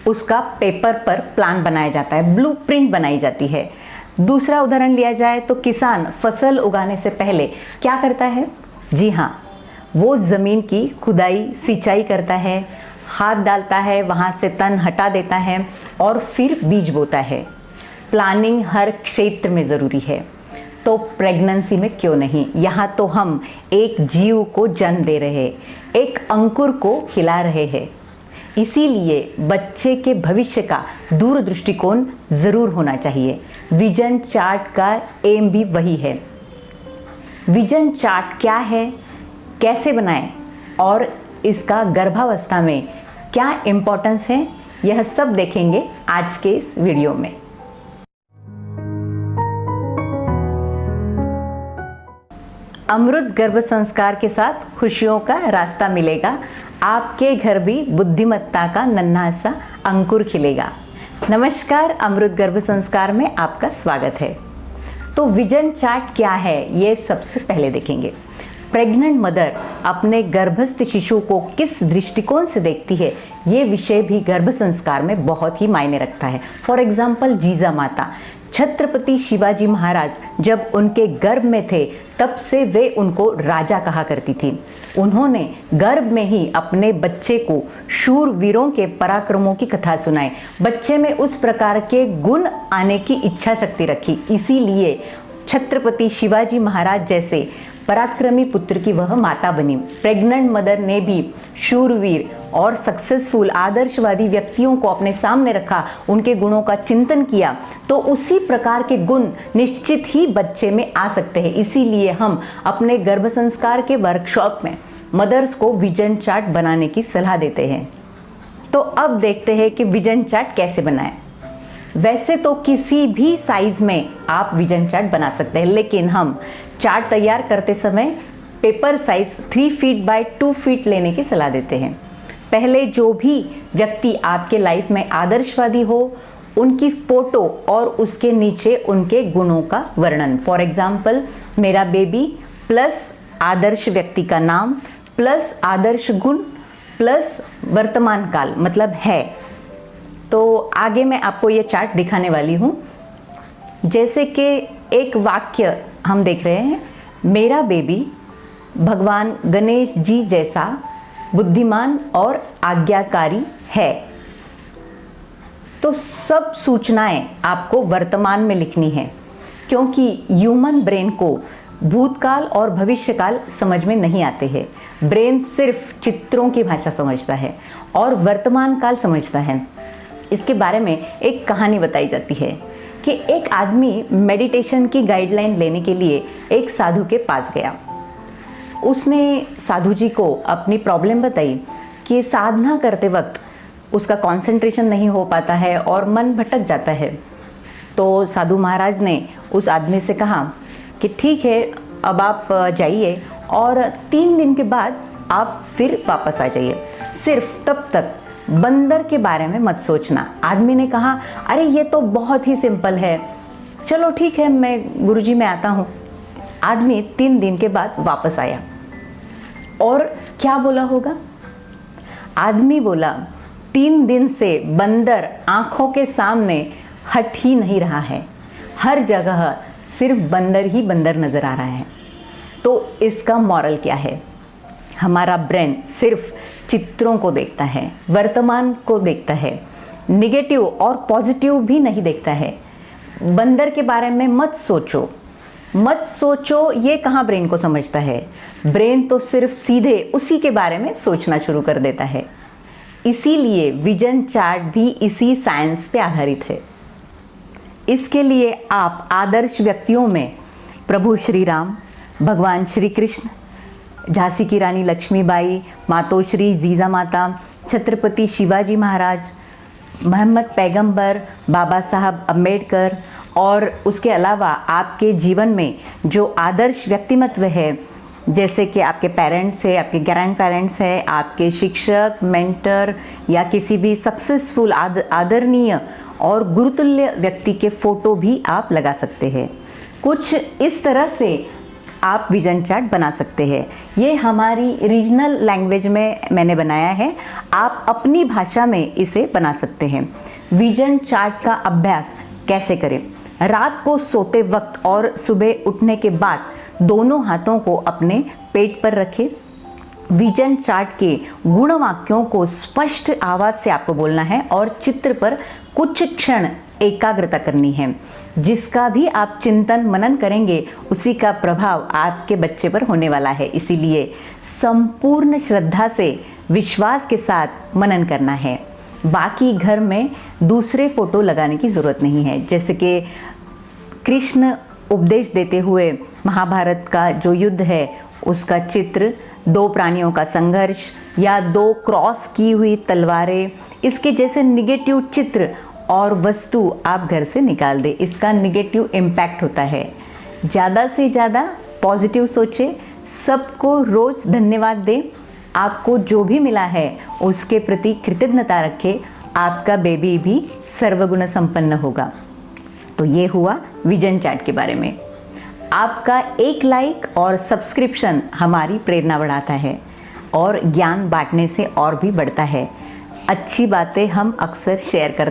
उसका पेपर पर प्लान बनाया जाता है, ब्लूप्रिंट बनाई जाती है। दूसरा उदाहरण लिया जाए तो किसान फसल उगाने से पहले क्या करता है? जी हाँ, वो ज़मीन की खुदाई सिंचाई करता है, खाद डालता है, वहाँ से तन हटा देता है और फिर बीज बोता है। प्लानिंग हर क्षेत्र में ज़रूरी है, तो प्रेगनेंसी में क्यों नहीं? यहाँ तो हम एक जीव को जन्म दे रहे हैं, एक अंकुर को खिला रहे हैं। इसीलिए बच्चे के भविष्य का दूरदृष्टिकोण ज़रूर होना चाहिए। विजन चार्ट का एम भी वही है। विजन चार्ट क्या है, कैसे बनाएं और इसका गर्भावस्था में क्या इम्पोर्टेंस है, यह सब देखेंगे आज के इस वीडियो में। अमृत गर्भ संस्कार के साथ खुशियों का रास्ता मिलेगा, आपके घर भी बुद्धिमत्ता का नन्हा सा अंकुर खिलेगा। नमस्कार, अमृत गर्भ संस्कार में आपका स्वागत है। तो विजन चार्ट क्या है, ये सबसे पहले देखेंगे। प्रेग्नेंट मदर अपने गर्भस्थ शिशु को किस दृष्टिकोण से देखती है, ये विषय भी गर्भ संस्कार में बहुत ही मायने रखता है। फॉर एग्जाम्पल, जीजा माता छत्रपति शिवाजी महाराज जब उनके गर्भ में थे तब से वे उनको राजा कहा करती थी। उन्होंने गर्भ में ही अपने बच्चे को शूरवीरों के पराक्रमों की कथा सुनाई। बच्चे में उस प्रकार के गुण आने की इच्छा शक्ति रखी, इसीलिए छत्रपति शिवाजी महाराज जैसे पराक्रमी पुत्र की वह माता बनी। प्रेग्नेंट मदर ने भी शूरवीर और सक्सेसफुल आदर्शवादी व्यक्तियों को अपने सामने रखा, उनके गुणों का चिंतन किया, तो उसी प्रकार के गुण निश्चित ही बच्चे में आ सकते हैं। इसीलिए हम अपने गर्भ संस्कार के वर्कशॉप में मदर्स को विजन चार्ट बनाने की सलाह देते हैं। तो अब देखते हैं कि विजन चार्ट कैसे बनाएं। वैसे तो किसी भी साइज में आप विजन चार्ट बना सकते हैं, लेकिन हम चार्ट तैयार करते समय paper size 3 feet by 2 feet लेने की सलाह देते हैं। पहले जो भी व्यक्ति आपके लाइफ में आदर्शवादी हो, उनकी फोटो और उसके नीचे उनके गुणों का वर्णन। फॉर एग्जाम्पल, मेरा बेबी प्लस आदर्श व्यक्ति का नाम प्लस आदर्श गुण प्लस वर्तमान काल मतलब है। तो आगे मैं आपको ये चार्ट दिखाने वाली हूँ। जैसे कि एक वाक्य हम देख रहे हैं, मेरा बेबी भगवान गणेश जी जैसा बुद्धिमान और आज्ञाकारी है। तो सब सूचनाएं आपको वर्तमान में लिखनी है, क्योंकि ह्यूमन ब्रेन को भूतकाल और भविष्यकाल समझ में नहीं आते हैं। ब्रेन सिर्फ चित्रों की भाषा समझता है और वर्तमान काल समझता है। इसके बारे में एक कहानी बताई जाती है कि एक आदमी मेडिटेशन की गाइडलाइन लेने के लिए एक साधु के पास गया। उसने साधु जी को अपनी प्रॉब्लम बताई कि साधना करते वक्त उसका कंसंट्रेशन नहीं हो पाता है और मन भटक जाता है। तो साधु महाराज ने उस आदमी से कहा कि ठीक है, अब आप जाइए और 3 दिन के बाद आप फिर वापस आ जाइए, सिर्फ तब तक बंदर के बारे में मत सोचना। आदमी ने कहा, अरे ये तो बहुत ही सिंपल है, चलो ठीक है, मैं गुरुजी मैं आता हूँ। आदमी 3 दिन के बाद वापस आया और क्या बोला होगा? आदमी बोला, 3 दिन से बंदर आंखों के सामने हट ही नहीं रहा है, हर जगह सिर्फ बंदर ही बंदर नजर आ रहा है। तो इसका मॉरल क्या है? हमारा ब्रेन सिर्फ चित्रों को देखता है, वर्तमान को देखता है, निगेटिव और पॉजिटिव भी नहीं देखता है। बंदर के बारे में मत सोचो, मत सोचो, ये कहाँ ब्रेन को समझता है। ब्रेन तो सिर्फ सीधे उसी के बारे में सोचना शुरू कर देता है। इसीलिए विजन चार्ट भी इसी साइंस पे आधारित है। इसके लिए आप आदर्श व्यक्तियों में प्रभु श्री राम, भगवान श्री कृष्ण, झांसी की रानी लक्ष्मीबाई, मातोश्री जीजा माता, छत्रपति शिवाजी महाराज, मोहम्मद पैगंबर, बाबा साहब अम्बेडकर और उसके अलावा आपके जीवन में जो आदर्श व्यक्तिमत्व है, जैसे कि आपके पेरेंट्स है, आपके ग्रैंड पेरेंट्स है, आपके शिक्षक, मेंटर या किसी भी सक्सेसफुल आदरणीय और गुरुतुल्य व्यक्ति के फ़ोटो भी आप लगा सकते हैं। कुछ इस तरह से आप विजन चार्ट बना सकते हैं। ये हमारी रीजनल लैंग्वेज में मैंने बनाया है, आप अपनी भाषा में इसे बना सकते हैं। विजन चार्ट का अभ्यास कैसे करें? रात को सोते वक्त और सुबह उठने के बाद दोनों हाथों को अपने पेट पर रखें। विजन चार्ट के गुण वाक्यों को स्पष्ट आवाज से आपको बोलना है और चित्र पर कुछ क्षण एकाग्रता करनी है। जिसका भी आप चिंतन मनन करेंगे उसी का प्रभाव आपके बच्चे पर होने वाला है, इसीलिए संपूर्ण श्रद्धा से विश्वास के साथ मनन करना है। बाकी घर में दूसरे फोटो लगाने की ज़रूरत नहीं है, जैसे कि कृष्ण उपदेश देते हुए महाभारत का जो युद्ध है उसका चित्र, दो प्राणियों का संघर्ष या दो क्रॉस की हुई तलवारें, इसके जैसे निगेटिव चित्र और वस्तु आप घर से निकाल दें। इसका निगेटिव इम्पैक्ट होता है। ज़्यादा से ज़्यादा पॉजिटिव सोचें, सबको रोज़ धन्यवाद दें, आपको जो भी मिला है उसके प्रति कृतज्ञता रखें, आपका बेबी भी सर्वगुण संपन्न होगा। तो ये हुआ विजन चार्ट के बारे में। आपका एक लाइक और सब्सक्रिप्शन हमारी प्रेरणा बढ़ाता है और ज्ञान बांटने से और भी बढ़ता है। अच्छी बातें हम अक्सर शेयर करते हैं।